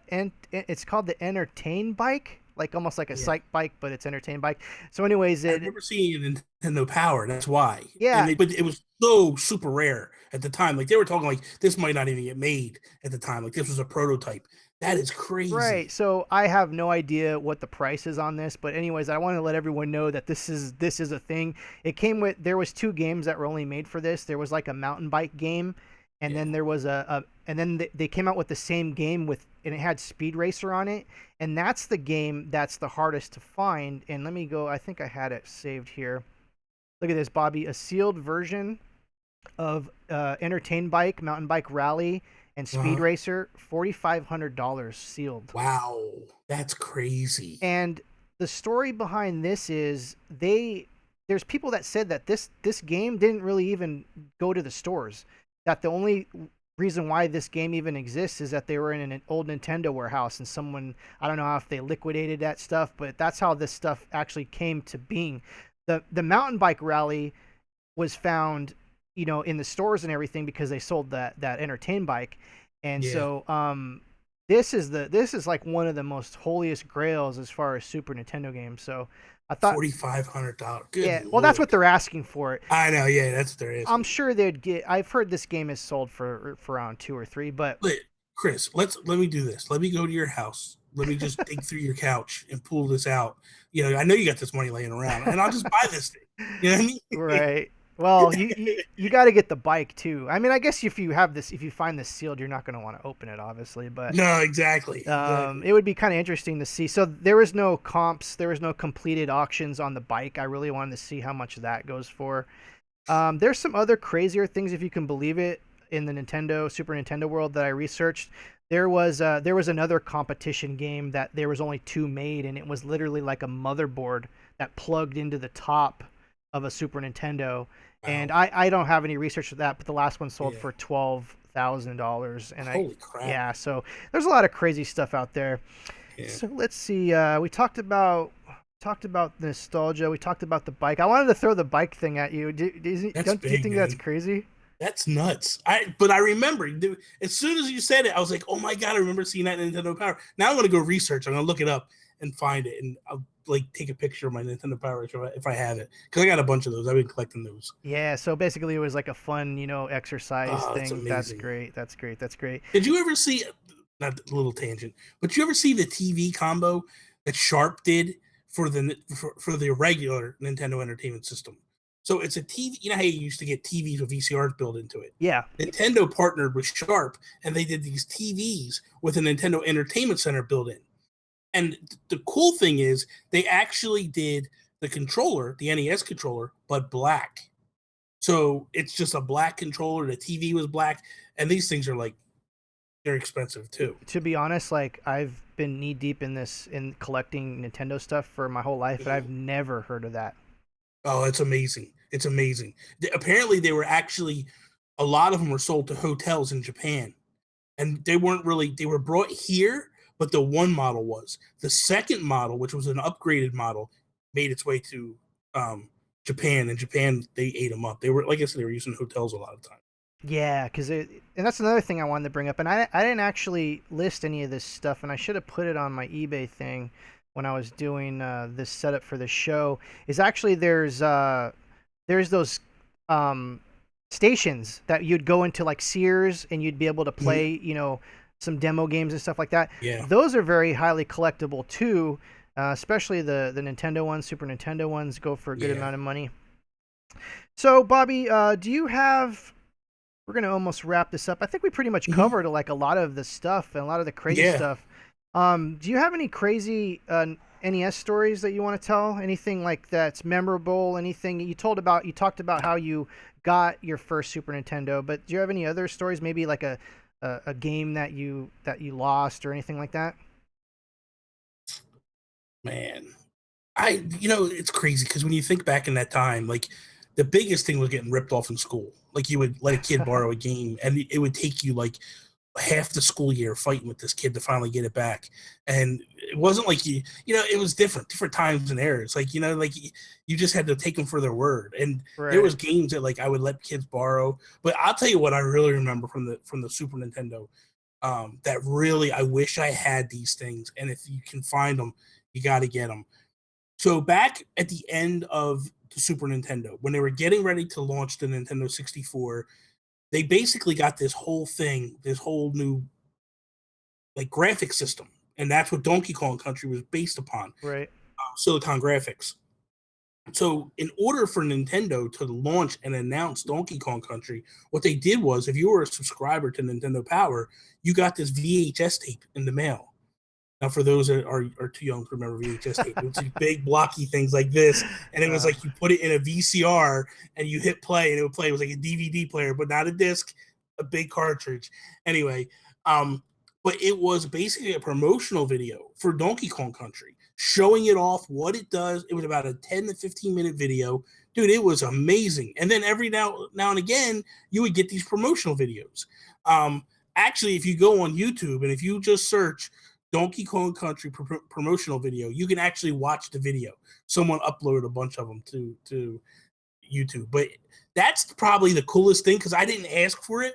Speaker 1: Entertain bike, like almost like a
Speaker 2: Yeah.
Speaker 1: psych bike, but it's Entertain bike. So, anyways,
Speaker 2: I
Speaker 1: it
Speaker 2: remember seeing it in Nintendo Power. That's why.
Speaker 1: yeah,
Speaker 2: But it was so super rare at the time. Like they were talking like this might not even get made at the time. Like this was a prototype. That is
Speaker 1: right.
Speaker 2: crazy.
Speaker 1: So I have no idea what the price is on this, but anyways, I want to let everyone know that this is a thing. There was 2 games that were only made for this. There was like a mountain bike game, and
Speaker 2: Yeah.
Speaker 1: then there was and then they came out with the same game and it had Speed Racer on it, and that's the game that's the hardest to find. And let me go. I think I had it saved here. Look at this, Bobby. A sealed version of Entertain Bike, Mountain Bike Rally, and Speed
Speaker 2: Uh-huh.
Speaker 1: Racer, $4,500 sealed.
Speaker 2: Wow. That's crazy.
Speaker 1: And the story behind this is there's people that said that this game didn't really even go to the stores. That the only reason why this game even exists is that they were in an old Nintendo warehouse, and someone, I don't know if they liquidated that stuff, but that's how this stuff actually came to being. The mountain bike rally was found, in the stores and everything because they sold that Entertain bike, and
Speaker 2: Yeah.
Speaker 1: so this is like one of the most holiest grails as far as Super Nintendo games. So I thought,
Speaker 2: $4,500.
Speaker 1: yeah,
Speaker 2: Good
Speaker 1: well, that's what
Speaker 2: lord.
Speaker 1: they're asking for it.
Speaker 2: I know. Yeah, that's what they're
Speaker 1: I'm
Speaker 2: asking for.
Speaker 1: sure they'd get. I've heard this game is sold for around two or three, but
Speaker 2: Let Chris, let me do this. Let me go to your house. Let me just dig through your couch and pull this out. I know you got this money laying around, and I'll just buy this thing. You know what I mean?
Speaker 1: right. Well, you got to get the bike too. I mean, I guess if you find this sealed, you're not going to want to open it, obviously. But
Speaker 2: No, exactly, exactly.
Speaker 1: it would be kind of interesting to see. So there was no comps, there was no completed auctions on the bike. I really wanted to see how much that goes for. There's some other crazier things, if you can believe it, in the Super Nintendo world that I researched. There was another competition game that there was only two made, and it was literally like a motherboard that plugged into the top of a Super Nintendo. And
Speaker 2: Wow.
Speaker 1: I don't have any research for that, but the last one sold
Speaker 2: Yeah.
Speaker 1: for $12,000, and
Speaker 2: Holy crap.
Speaker 1: yeah, so there's a lot of crazy stuff out there.
Speaker 2: Yeah.
Speaker 1: So let's see. We talked about nostalgia. We talked about the bike. I wanted to throw the bike thing at you.
Speaker 2: That's
Speaker 1: Do you
Speaker 2: big,
Speaker 1: think that's
Speaker 2: man.
Speaker 1: crazy?
Speaker 2: That's nuts. But I remember, dude, as soon as you said it, I was like, oh my god, I remember seeing that in Nintendo Power. Now I'm gonna go research. I'm gonna look it up and find it, and I'll like take a picture of my Nintendo Power if I have it, because I got a bunch of those. I've been collecting those.
Speaker 1: Yeah. So basically, it was like a fun, exercise
Speaker 2: Oh, that's
Speaker 1: thing. That's
Speaker 2: amazing.
Speaker 1: great. That's great. That's great.
Speaker 2: Did you ever see? Not a little tangent, but you ever see the TV combo that Sharp did for the regular Nintendo Entertainment System? So it's a TV. You know how you used to get TVs with VCRs built into it.
Speaker 1: Yeah.
Speaker 2: Nintendo partnered with Sharp, and they did these TVs with a Nintendo Entertainment Center built in. And the cool thing is, they actually did the controller, the NES controller, but black. So it's just a black controller. The TV was black, and these things are like they're expensive too.
Speaker 1: To be honest, like I've been knee deep in collecting Nintendo stuff for my whole life, but I've
Speaker 2: Mhm.
Speaker 1: never heard of that.
Speaker 2: Oh, it's amazing! It's amazing. Apparently, they were actually a lot of them were sold to hotels in Japan, and they weren't really. They were brought here, but the one model was the second model, which was an upgraded model, made its way to Japan. And Japan, they ate them up. They were, like I said, they were using hotels a lot of the time.
Speaker 1: Yeah, and that's another thing I wanted to bring up, and I didn't actually list any of this stuff, and I should have put it on my eBay thing when I was doing this setup for the show. Is actually there's those um, stations that you'd go into like Sears, and you'd be able to
Speaker 2: Mhm.
Speaker 1: play, some demo games and stuff like that.
Speaker 2: Yeah,
Speaker 1: Those are very highly collectible too, especially the Nintendo ones, Super Nintendo ones go for a good
Speaker 2: yeah.
Speaker 1: amount of money. So, Bobby, do you have we're gonna almost wrap this up. I think we pretty much
Speaker 2: Mhm.
Speaker 1: covered like a lot of the stuff and a lot of the crazy
Speaker 2: Yeah.
Speaker 1: stuff. Do you have any crazy NES stories that you want to tell? Anything like that's memorable? Anything you talked about how you got your first Super Nintendo, but do you have any other stories? Maybe like a game that you lost or anything like that?
Speaker 2: Man, it's crazy because when you think back in that time, like the biggest thing was getting ripped off in school. Like you would let a kid borrow a game, and it would take you like half the school year fighting with this kid to finally get it back. And it wasn't like it was different times and eras. Like like you just had to take them for their word. And there
Speaker 1: Right.
Speaker 2: was games that like I would let kids borrow. But I'll tell you what I really remember from the Super Nintendo. That really I wish I had these things, and if you can find them, you got to get them. So back at the end of the Super Nintendo, when they were getting ready to launch the Nintendo 64, they basically got this whole thing, this whole new like graphic system, and that's what Donkey Kong Country was based upon,
Speaker 1: Right.
Speaker 2: Silicon Graphics. So, in order for Nintendo to launch and announce Donkey Kong Country, what they did was, if you were a subscriber to Nintendo Power, you got this VHS tape in the mail. Now, for those that are too young to remember VHS tape, it was these big blocky things like this, and it was
Speaker 1: Uh,
Speaker 2: like you put it in a VCR and you hit play, and it would play. It was like a DVD player, but not a disc, a big cartridge. Anyway, um, but it was basically a promotional video for Donkey Kong Country, showing it off what it does. It was about a 10 to 15-minute video, dude, it was amazing. And then every now and again, you would get these promotional videos. Actually, if you go on YouTube and if you just search Donkey Kong Country promotional video, you can actually watch the video. Someone uploaded a bunch of them to YouTube, but that's probably the coolest thing because I didn't ask for it.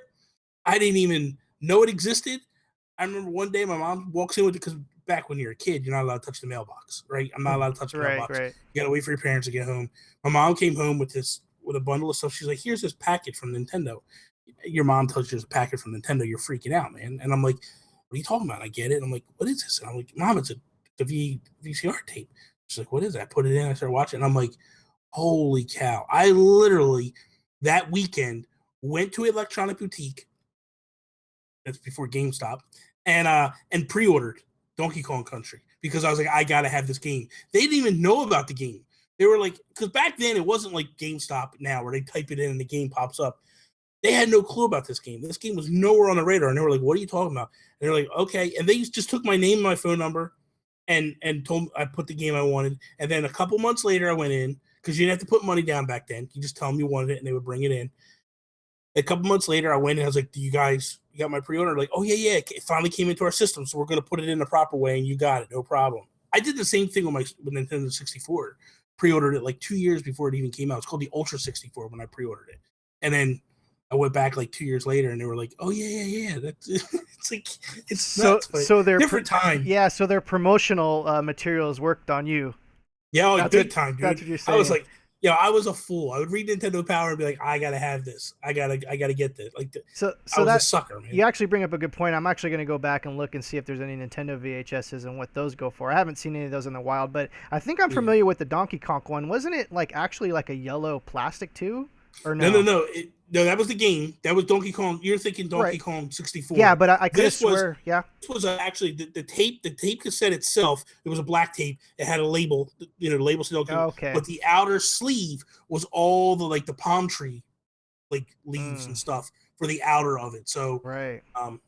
Speaker 2: I didn't even know it existed. I remember one day my mom walks in with it because back when you're a kid, you're not allowed to touch the mailbox, right? I'm not allowed to touch the
Speaker 1: Right,
Speaker 2: mailbox.
Speaker 1: right.
Speaker 2: You gotta wait for your parents to get home. My mom came home with a bundle of stuff. She's like, "Here's this package from Nintendo." Your mom tells you there's a package from Nintendo. You're freaking out, man. And I'm like, "What are you talking about?" I get it. I'm like, "What is this?" And I'm like, "Mom, it's a VCR tape." She's like, "What is that?" I put it in. I started watching. And I'm like, "Holy cow!" I literally that weekend went to Electronic Boutique. That's before GameStop, and pre-ordered Donkey Kong Country because I was like, I gotta have this game. They didn't even know about the game. They were like, because back then it wasn't like GameStop now where they type it in and the game pops up. They had no clue about this game. This game was nowhere on the radar, and they were like, "What are you talking about?" And they're like, "Okay," and they just took my name and my phone number, and told me I put the game I wanted. And then a couple months later, I went in because you didn't have to put money down back then. You just tell them you wanted it, and they would bring it in. A couple months later, I went and I was like, "Do you got my pre-order?" Like, "Oh yeah, it finally came into our system, so we're gonna put it in the proper way, and you got it, no problem." I did the same thing with Nintendo 64. Pre-ordered it like 2 years before it even came out. It's called the Ultra 64 when I pre-ordered it, and then I went back like 2 years later, and they were like, "Oh yeah." That's it's like it's
Speaker 1: So
Speaker 2: nuts, but
Speaker 1: so their
Speaker 2: different time.
Speaker 1: yeah, so their promotional materials worked on you.
Speaker 2: Yeah, oh,
Speaker 1: That's
Speaker 2: big
Speaker 1: what
Speaker 2: time,
Speaker 1: that's
Speaker 2: dude.
Speaker 1: what you're
Speaker 2: I was
Speaker 1: saying.
Speaker 2: like, I was a fool. I would read Nintendo Power and be like, I gotta have this. I gotta get this. Like, I
Speaker 1: So
Speaker 2: was a
Speaker 1: that
Speaker 2: sucker, man.
Speaker 1: you actually bring up a good point. I'm actually going to go back and look and see if there's any Nintendo VHSs and what those go for. I haven't seen any of those in the wild, but I think I'm
Speaker 2: Yeah.
Speaker 1: familiar with the Donkey Kong one. Wasn't it like actually like a yellow plastic too, or
Speaker 2: No, no,
Speaker 1: no?
Speaker 2: no. No, that was the game. That was Donkey Kong. You're thinking
Speaker 1: Right.
Speaker 2: Donkey Kong
Speaker 1: Yeah,
Speaker 2: 64.
Speaker 1: but I could have
Speaker 2: This was
Speaker 1: swear. Yeah.
Speaker 2: this was actually the tape cassette itself. It was a black tape. It had a label. The label said Donkey Kong,
Speaker 1: Okay.
Speaker 2: but the outer sleeve was all the palm tree like leaves and
Speaker 1: Mm,
Speaker 2: stuff for the outer of it. So,
Speaker 1: right.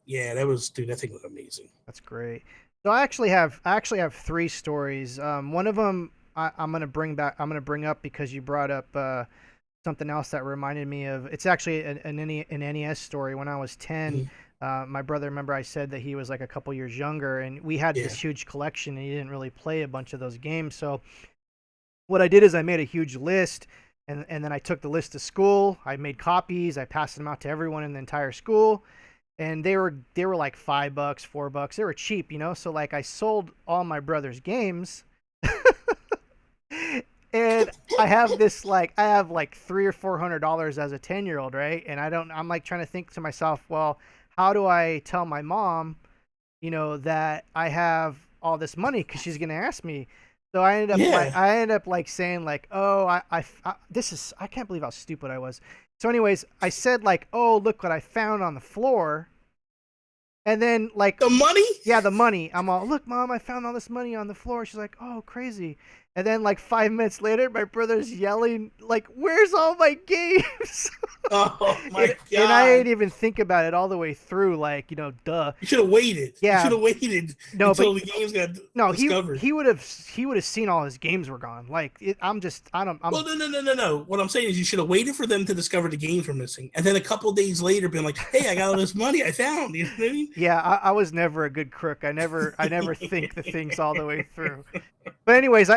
Speaker 2: yeah, that was dude. That thing was amazing.
Speaker 1: That's great. So I actually have three stories. One of them I'm gonna bring back. I'm gonna bring up because you brought up something else that reminded me of. It's actually an NES story. When I was 10,
Speaker 2: Mhm.
Speaker 1: my brother. Remember, I said that he was like a couple years younger, and we had this
Speaker 2: Yeah,
Speaker 1: huge collection, and he didn't really play a bunch of those games. So what I did is I made a huge list. And then I took the list to school. I made copies. I passed them out to everyone in the entire school, and they were like $5, $4. They were cheap, you know. So like I sold all my brother's games, and I have like $300 or $400 as a 10-year old, right? And I'm like trying to think to myself, well, how do I tell my mom, that I have all this money because she's gonna ask me. So
Speaker 2: yeah.
Speaker 1: I ended up like saying like, oh, I can't believe how stupid I was. So anyways, I said like, oh, look what I found on the floor. And then like,
Speaker 2: The money.
Speaker 1: yeah, the money. I'm all, look, mom, I found all this money on the floor. She's like, oh, crazy. And then like 5 minutes later, my brother's yelling like, "Where's all my games?"
Speaker 2: Oh
Speaker 1: and,
Speaker 2: my
Speaker 1: and I
Speaker 2: god!
Speaker 1: didn't even think about it all the way through. Like, duh.
Speaker 2: You should have waited. You
Speaker 1: Yeah,
Speaker 2: should have waited
Speaker 1: no, but
Speaker 2: until the games got
Speaker 1: no, he
Speaker 2: discovered.
Speaker 1: he would have he would have seen all his games were gone. Like, I'm just I don't
Speaker 2: Well,
Speaker 1: I'm
Speaker 2: no. What I'm saying is you should have waited for them to discover the games were missing, and then a couple days later, been like, "Hey, I got all this money I found." You know what I mean?
Speaker 1: Yeah, I was never a good crook. I never think the things all the way through. But anyways,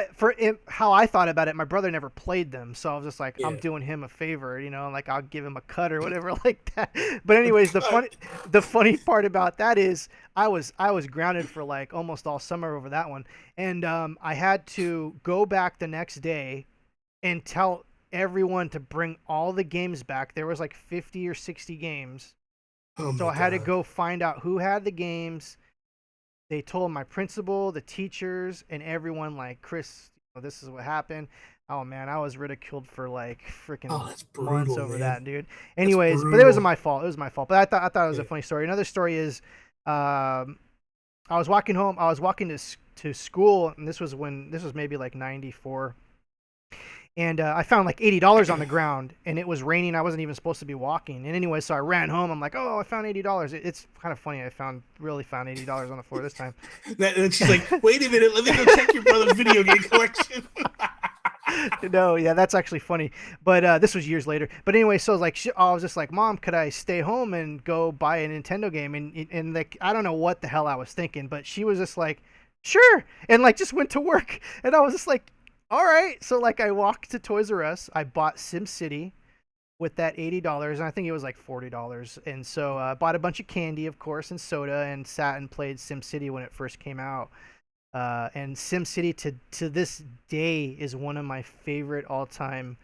Speaker 1: how I thought about it, my brother never played them, so I was just like, I'm
Speaker 2: Yeah.
Speaker 1: doing him a favor, like I'll give him a cut or whatever like that. But anyways, the
Speaker 2: God.
Speaker 1: funny part about that is I was grounded for like almost all summer over that one, and I had to go back the next day and tell everyone to bring all the games back. There was like 50 or 60 games,
Speaker 2: Oh
Speaker 1: so
Speaker 2: my
Speaker 1: I had to
Speaker 2: god.
Speaker 1: go find out who had the games. They told my principal, the teachers, and everyone like, Chris, this is what happened. Oh man, I was ridiculed for like freaking
Speaker 2: Oh, that's
Speaker 1: months
Speaker 2: brutal,
Speaker 1: over
Speaker 2: man.
Speaker 1: that, dude.
Speaker 2: That's
Speaker 1: Anyways, but it wasn't
Speaker 2: brutal.
Speaker 1: my fault. It was my fault. But I thought it was a
Speaker 2: Yeah.
Speaker 1: funny story. Another story is, um, I was walking home. I was walking to school, and this was maybe like '94, and I found like $80 on the ground, and it was raining. I wasn't even supposed to be walking. And anyway, so I ran home. I'm like, oh, I found $80. It's kind of funny. I really found $80 on the floor this time.
Speaker 2: And she's like, "Wait a minute, let me go check your brother's video game collection."
Speaker 1: No, yeah, that's actually funny. But this was years later. But anyway, so like I was just like, Mom, could I stay home and go buy a Nintendo game? And like I don't know what the hell I was thinking, but she was just like, sure, and like just went to work. And I was just like, all right. So like I walked to Toys R Us. I bought SimCity with that $80, and I think it was like $40. And so I bought a bunch of candy, of course, and soda, and sat and played SimCity when it first came out. And SimCity to this day is one of my favorite all time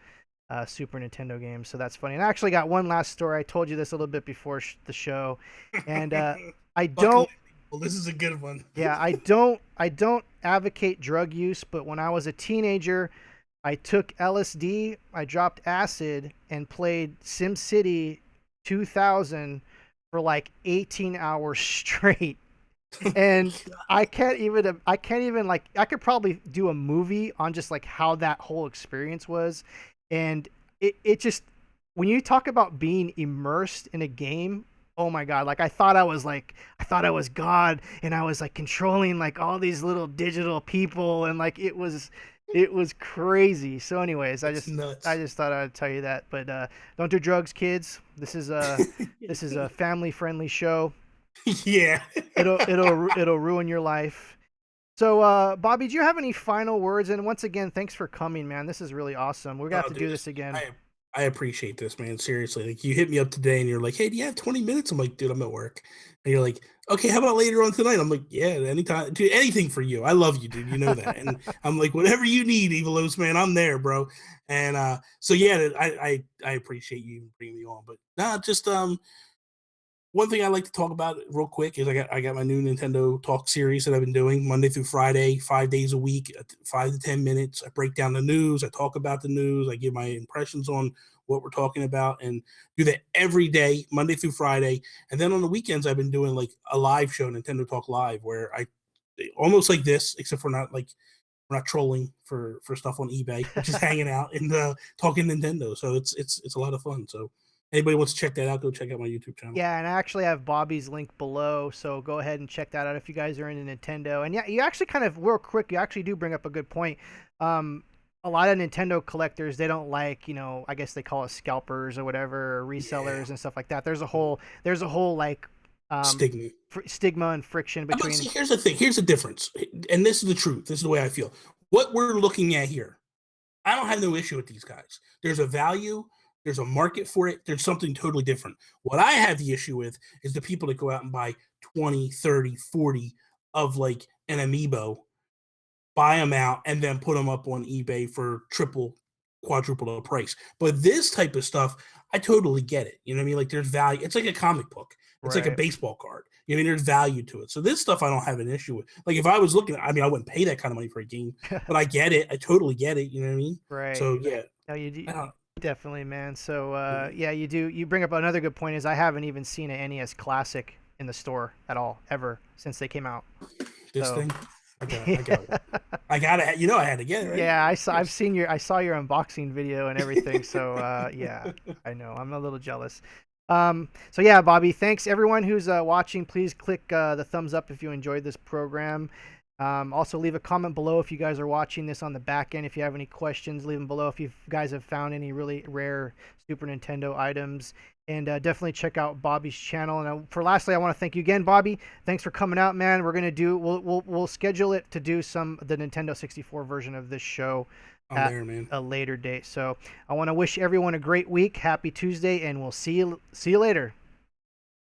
Speaker 1: Super Nintendo games. So that's funny. And I actually got one last story. I told you this a little bit before the show, and I
Speaker 2: Buckle
Speaker 1: don't.
Speaker 2: in. Well, this is a good one.
Speaker 1: Yeah, I don't advocate drug use, but when I was a teenager, I took LSD, I dropped acid, and played SimCity 2000 for like 18 hours straight. And I can't even like I could probably do a movie on just like how that whole experience was. And it just when you talk about being immersed in a game, oh my god, like I thought I was God, and I was like controlling like all these little digital people, and like it was crazy. So anyways,
Speaker 2: It's nuts.
Speaker 1: I just thought I'd tell you that. But don't do drugs, kids. This is a family friendly show.
Speaker 2: Yeah.
Speaker 1: It'll ruin your life. So, Bobby, do you have any final words? And once again, thanks for coming, man. This is really awesome. We're gonna have
Speaker 2: Oh,
Speaker 1: to
Speaker 2: dude,
Speaker 1: do this again.
Speaker 2: I appreciate this, man. Seriously, like you hit me up today, and you're like, "Hey, do you have 20 minutes?" I'm like, "Dude, I'm at work." And you're like, "Okay, how about later on tonight?" I'm like, "Yeah, anytime, dude, anything for you. I love you, dude. You know that." And I'm like, "Whatever you need, Evilos, man, I'm there, bro." And so yeah, I appreciate you bringing me on, but nah, just one thing I like to talk about real quick is I got my new Nintendo Talk series that I've been doing Monday through Friday, 5 days a week, 5 to 10 minutes. I break down the news, I talk about the news, I give my impressions on what we're talking about, and do that every day, Monday through Friday. And then on the weekends, I've been doing like a live show, Nintendo Talk Live, where I almost like this, except for not like we're not trolling for stuff on eBay. We're just hanging out and talking Nintendo. So it's a lot of fun. So anybody wants to check that out, go check out my YouTube channel.
Speaker 1: Yeah, and I actually have Bobby's link below, so go ahead and check that out if you guys are into Nintendo. And yeah, you actually kind of real quick, you actually do bring up a good point. A lot of Nintendo collectors, they don't like, I guess they call it scalpers or whatever, or
Speaker 2: Yeah,
Speaker 1: resellers and stuff like that. There's a whole like
Speaker 2: stigma.
Speaker 1: stigma and friction
Speaker 2: But
Speaker 1: between.
Speaker 2: see, here's the thing. Here's the difference, and this is the truth. This is the way I feel. What we're looking at here, I don't have no issue with these guys. There's a value. There's a market for it. There's something totally different. What I have the issue with is the people that go out and buy 20, 30, 40 of like an amiibo, buy them out, and then put them up on eBay for triple, quadruple the price. But this type of stuff, I totally get it. You know what I mean? Like there's value. It's like a comic book. It's like a
Speaker 1: Right.
Speaker 2: baseball card. You know what I mean? There's value to it. So this stuff I don't have an issue with. Like if I was looking, I mean, I wouldn't pay that kind of money for a game, but I get it. I totally get it. You know what I mean?
Speaker 1: Right.
Speaker 2: So yeah,
Speaker 1: No, you do.
Speaker 2: I don't,
Speaker 1: Definitely, man. So
Speaker 2: yeah.
Speaker 1: yeah, you do. You bring up another good point. Is I haven't even seen an NES Classic in the store at all ever since they came out.
Speaker 2: This
Speaker 1: So
Speaker 2: thing, I
Speaker 1: yeah,
Speaker 2: got one. I got it. You know, I had to get it right.
Speaker 1: yeah.
Speaker 2: Of
Speaker 1: I saw your unboxing video and everything. So yeah, I know. I'm a little jealous. So yeah, Bobby. Thanks everyone who's watching. Please click the thumbs up if you enjoyed this program. Also, leave a comment below if you guys are watching this on the back end. If you have any questions, leave them below. If you guys have found any really rare Super Nintendo items, and definitely check out Bobby's channel. And for lastly, I want to thank you again, Bobby. Thanks for coming out, man. We're gonna do we'll schedule it to do the Nintendo 64 version of this show
Speaker 2: I'm
Speaker 1: at
Speaker 2: there, man.
Speaker 1: a later date. So I want to wish everyone a great week. Happy Tuesday, and we'll see you later.